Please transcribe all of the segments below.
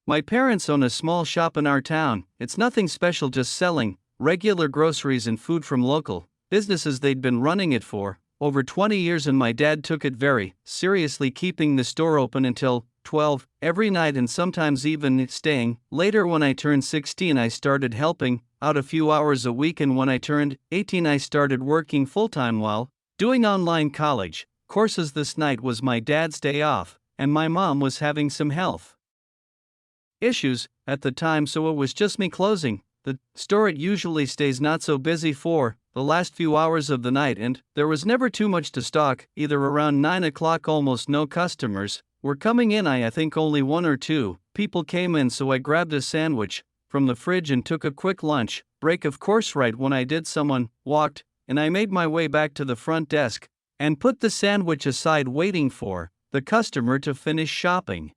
My parents own a small shop in our town. It's nothing special, just selling regular groceries and food from local businesses. They'd been running it for over 20 years, and my dad took it very seriously, keeping the store open until 12 every night and sometimes even staying later. When I turned 16, I started helping out a few hours a week, and when I turned 18, I started working full-time while doing online college courses. This night was my dad's day off, and my mom was having some health issues at the time, so it was just me closing the store. It usually stays not so busy for the last few hours of the night, and there was never too much to stock. Either around 9 o'clock, almost no customers were coming in. I think only one or two people came in, so I grabbed a sandwich from the fridge and took a quick lunch break. Of course, right when I did, someone walked, and I made my way back to the front desk and put the sandwich aside, waiting for the customer to finish shopping.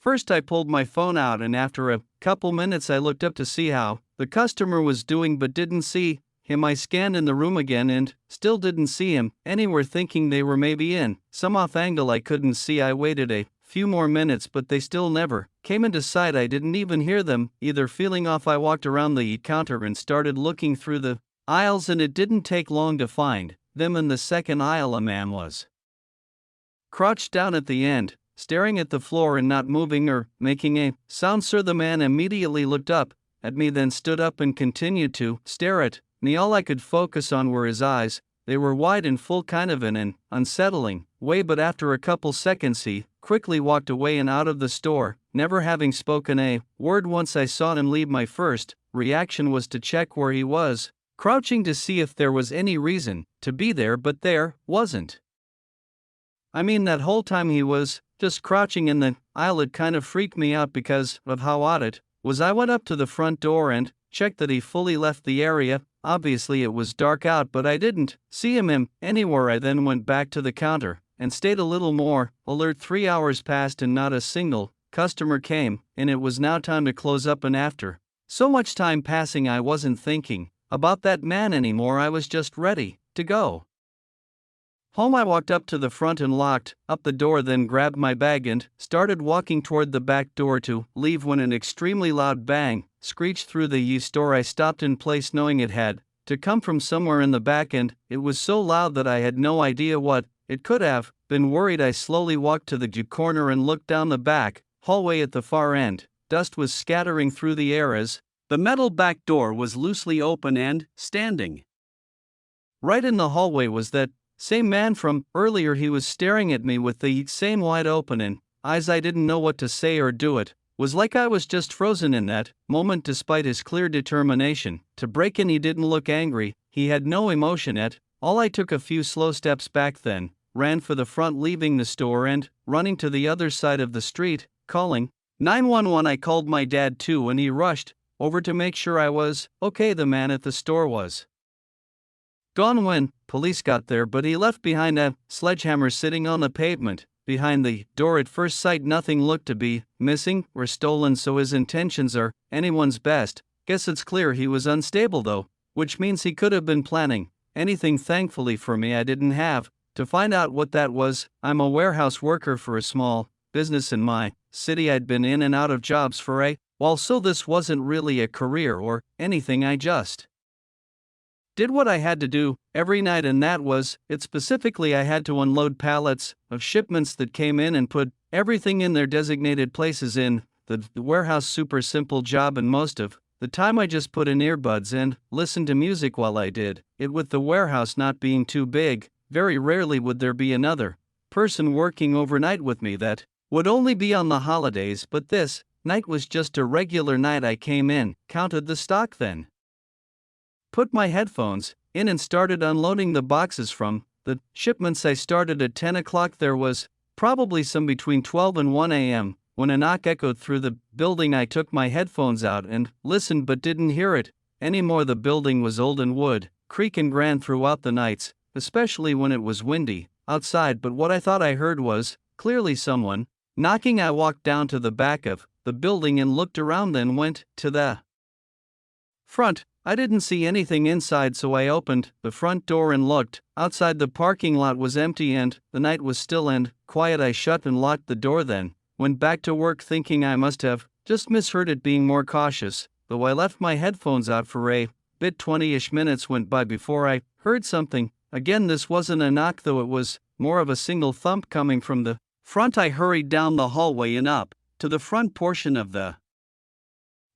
First, I pulled my phone out, and after a couple minutes, I looked up to see how the customer was doing, but didn't see him. I scanned in the room again and still didn't see him anywhere, thinking they were maybe in some off angle I couldn't see. I waited a few more minutes, but they still never came into sight. I didn't even hear them either. Feeling off, I walked around the counter and started looking through the aisles, and it didn't take long to find them. In the second aisle, a man was crouched down at the end, staring at the floor and not moving or making a sound. Sir, the man immediately looked up at me, then stood up and continued to stare at me. All I could focus on were his eyes. They were wide and full, kind of in an unsettling way, but after a couple seconds he quickly walked away and out of the store, never having spoken a word. Once I saw him leave, my first reaction was to check where he was crouching to see if there was any reason to be there, but there wasn't. I mean, that whole time he was just crouching in the aisle. It kind of freaked me out because of how odd it was. I went up to the front door and checked that he fully left the area. Obviously it was dark out, but I didn't see him anywhere. I then went back to the counter and stayed a little more alert. 3 hours passed and not a single customer came, and it was now time to close up, and after so much time passing, I wasn't thinking about that man anymore. I was just ready to go home. I walked up to the front and locked up the door, then grabbed my bag and started walking toward the back door to leave when an extremely loud bang screeched through the store. I stopped in place, knowing it had to come from somewhere in the back, and it was so loud that I had no idea what it could have been. Worried, I slowly walked to the corner and looked down the back hallway at the far end. Dust was scattering through the air as the metal back door was loosely open, and standing right in the hallway was that same man from earlier. He was staring at me with the same wide open and eyes. I didn't know what to say or do. It was like I was just frozen in that moment. Despite his clear determination to break in, he didn't look angry. He had no emotion at all. I took a few slow steps back, then ran for the front, leaving the store and running to the other side of the street, calling 911. I called my dad too, and he rushed over to make sure I was okay. The man at the store was gone when police got there, but he left behind a sledgehammer sitting on the pavement behind the door. At first sight, nothing looked to be missing or stolen, so his intentions are anyone's best guess. It's clear he was unstable though, which means he could have been planning anything. Thankfully for me, I didn't have to find out what that was. I'm a warehouse worker for a small business in my city. I'd been in and out of jobs for a while, so this wasn't really a career or anything. I just did what I had to do every night, and that was it. Specifically, I had to unload pallets of shipments that came in and put everything in their designated places in the warehouse. Super simple job, and most of the time I just put in earbuds and listened to music while I did it. With the warehouse not being too big, very rarely would there be another person working overnight with me. That would only be on the holidays, but this night was just a regular night. I came in, counted the stock, then put my headphones in and started unloading the boxes from the shipments. I started at 10 o'clock. There was probably some between 12 and 1 a.m. when a knock echoed through the building. I took my headphones out and listened, but didn't hear it anymore. The building was old and would creak and groan throughout the nights, especially when it was windy outside, but what I thought I heard was clearly someone knocking. I walked down to the back of the building and looked around, then went to the front. I didn't see anything inside, so I opened the front door and looked outside. The parking lot was empty and the night was still and quiet. I shut and locked the door, then went back to work thinking I must have just misheard it, being more cautious, though I left my headphones out for a bit. 20-ish minutes went by before I heard something. Again, this wasn't a knock, though it was more of a single thump coming from the front. I hurried down the hallway and up to the front portion of the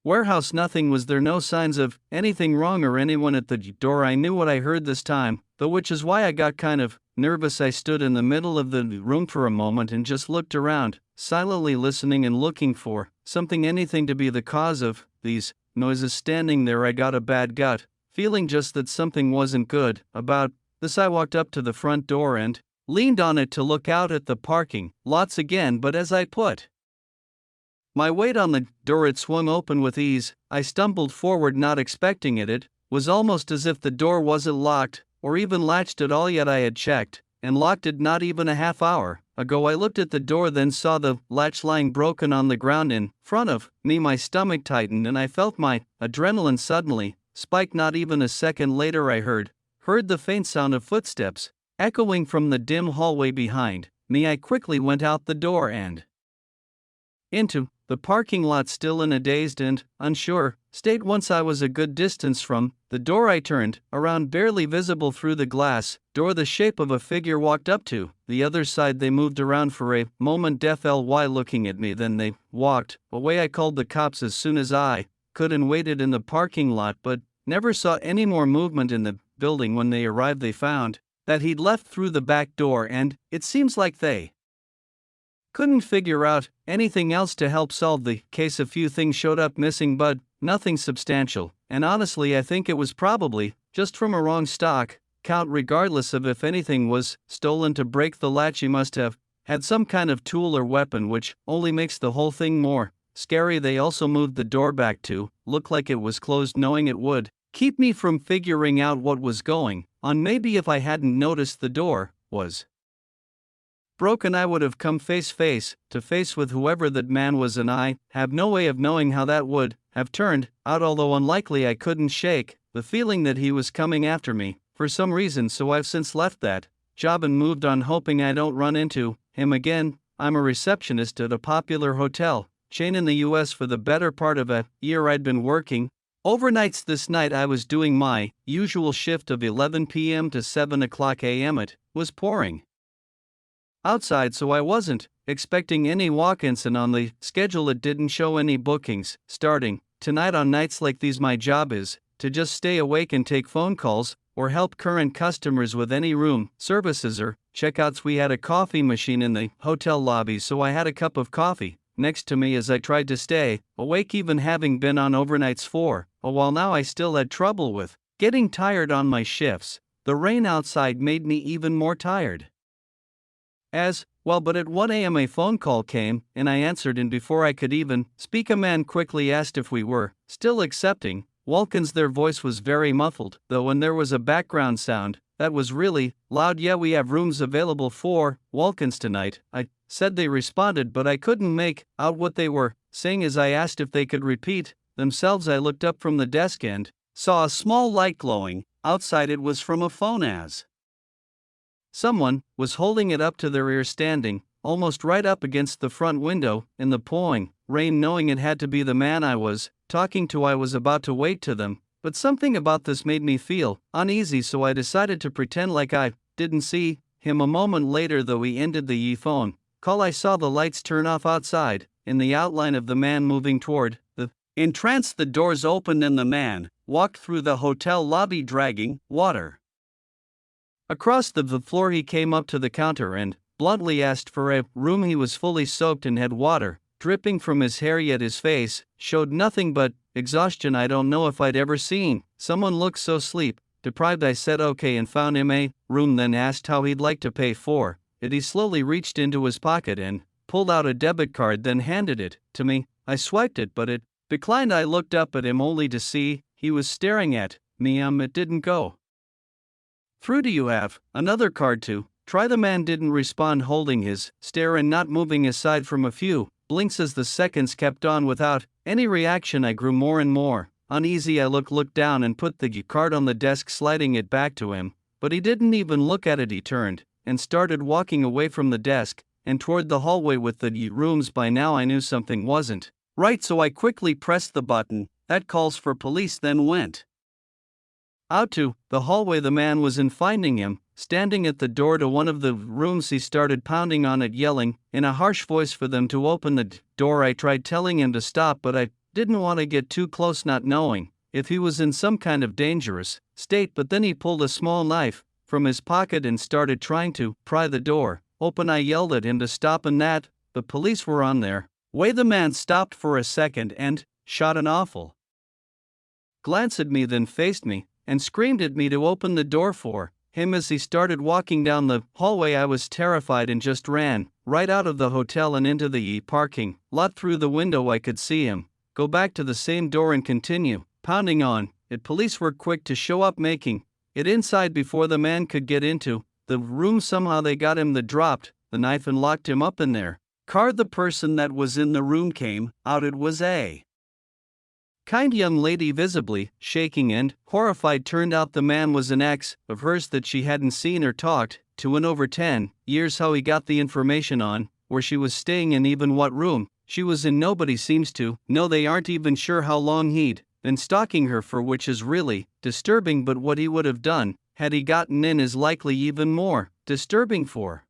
warehouse. Nothing was there, no signs of anything wrong or anyone at the door. I knew what I heard this time, though, which is why I got kind of nervous. I stood in the middle of the room for a moment and just looked around, silently listening and looking for something, anything to be the cause of these noises. Standing there, I got a bad gut feeling, just that something wasn't good about this. I walked up to the front door and leaned on it to look out at the parking lots again, but as I put my weight on the door, it swung open with ease. I stumbled forward, not expecting it. It was almost as if the door wasn't locked or even latched at all, yet I had checked and locked it not even a half hour ago. I looked at the door, then saw the latch lying broken on the ground in front of me. My stomach tightened and I felt my adrenaline suddenly spike. Not even a second later, I heard the faint sound of footsteps echoing from the dim hallway behind me. I quickly went out the door and into the parking lot, still in a dazed and unsure state. Once I was a good distance from the door, I turned around, barely visible through the glass door. The shape of a figure walked up to the other side. They moved around for a moment, deathly looking at me, then they walked away. I called the cops as soon as I could and waited in the parking lot, but never saw any more movement in the building. When they arrived, they found that he'd left through the back door, and it seems like they couldn't figure out anything else to help solve the case. A few things showed up missing, but nothing substantial, and honestly I think it was probably just from a wrong stock count. Regardless of if anything was stolen to break the latch, he must have had some kind of tool or weapon, which only makes the whole thing more scary. They also moved the door back to look like it was closed, knowing it would keep me from figuring out what was going on. Maybe if I hadn't noticed the door was broken, I would have come face to face with whoever that man was, and I have no way of knowing how that would have turned out. Although unlikely, I couldn't shake the feeling that he was coming after me for some reason, so I've since left that job and moved on, hoping I don't run into him again. I'm a receptionist at a popular hotel chain in the US. For the better part of a year, I'd been working overnights. This night I was doing my usual shift of 11 p.m. to 7 o'clock a.m. It was pouring outside, so I wasn't expecting any walk-ins, and on the schedule it didn't show any bookings starting tonight. On nights like these, my job is to just stay awake and take phone calls or help current customers with any room services or checkouts. We had a coffee machine in the hotel lobby, so I had a cup of coffee next to me as I tried to stay awake. Even having been on overnights for a while now, I still had trouble with getting tired on my shifts. The rain outside made me even more tired as well, but at 1 a.m. a phone call came, and I answered, and before I could even speak, a man quickly asked if we were still accepting walk-ins. Their voice was very muffled, though, and there was a background sound that was really loud. "Yeah, we have rooms available for walk-ins tonight," I said. They responded, but I couldn't make out what they were saying. As I asked if they could repeat themselves, I looked up from the desk and saw a small light glowing outside. It was from a phone, as someone was holding it up to their ear, standing almost right up against the front window in the pouring rain. Knowing it had to be the man I was talking to, I was about to wait to them, but something about this made me feel uneasy, so I decided to pretend like I didn't see him. A moment later, though he ended the phone call, I saw the lights turn off outside and the outline of the man moving toward the entrance. The doors opened and the man walked through the hotel lobby, dragging water across the floor. He came up to the counter and bluntly asked for a room. He was fully soaked and had water dripping from his hair, yet his face showed nothing but exhaustion. I don't know if I'd ever seen someone look so sleep deprived. I said okay and found him a room, then asked how he'd like to pay for it. He slowly reached into his pocket and pulled out a debit card, then handed it to me. I swiped it, but it declined. I looked up at him only to see he was staring at me. It didn't go through. "Do you have another card to try?" The man didn't respond, holding his stare and not moving aside from a few blinks. As the seconds kept on without any reaction, I grew more and more uneasy. I looked down and put the card on the desk, sliding it back to him, but he didn't even look at it. He turned and started walking away from the desk, and toward the hallway with the rooms. By now I knew something wasn't right, so I quickly pressed the button that calls for police, then went out to the hallway the man was in. Finding him standing at the door to one of the rooms, he started pounding on it, yelling in a harsh voice for them to open the door. I tried telling him to stop, but I didn't want to get too close, not knowing if he was in some kind of dangerous state. But then he pulled a small knife from his pocket and started trying to pry the door open. I yelled at him to stop and that the police were on their way. The man stopped for a second and shot an awful glance at me, then faced me and screamed at me to open the door for him as he started walking down the hallway. I was terrified and just ran right out of the hotel and into the parking lot. Through the window I could see him go back to the same door and continue pounding on it. Police were quick to show up, making it inside before the man could get into the room. Somehow they got him, dropped the knife and locked him up in their car. The person that was in the room came out. It was a kind young lady, visibly shaking and horrified. Turned out the man was an ex of hers that she hadn't seen or talked to in over 10 years. How he got the information on where she was staying and even what room she was in, nobody seems to know. They aren't even sure how long he'd been stalking her for, which is really disturbing. But what he would have done had he gotten in is likely even more disturbing. For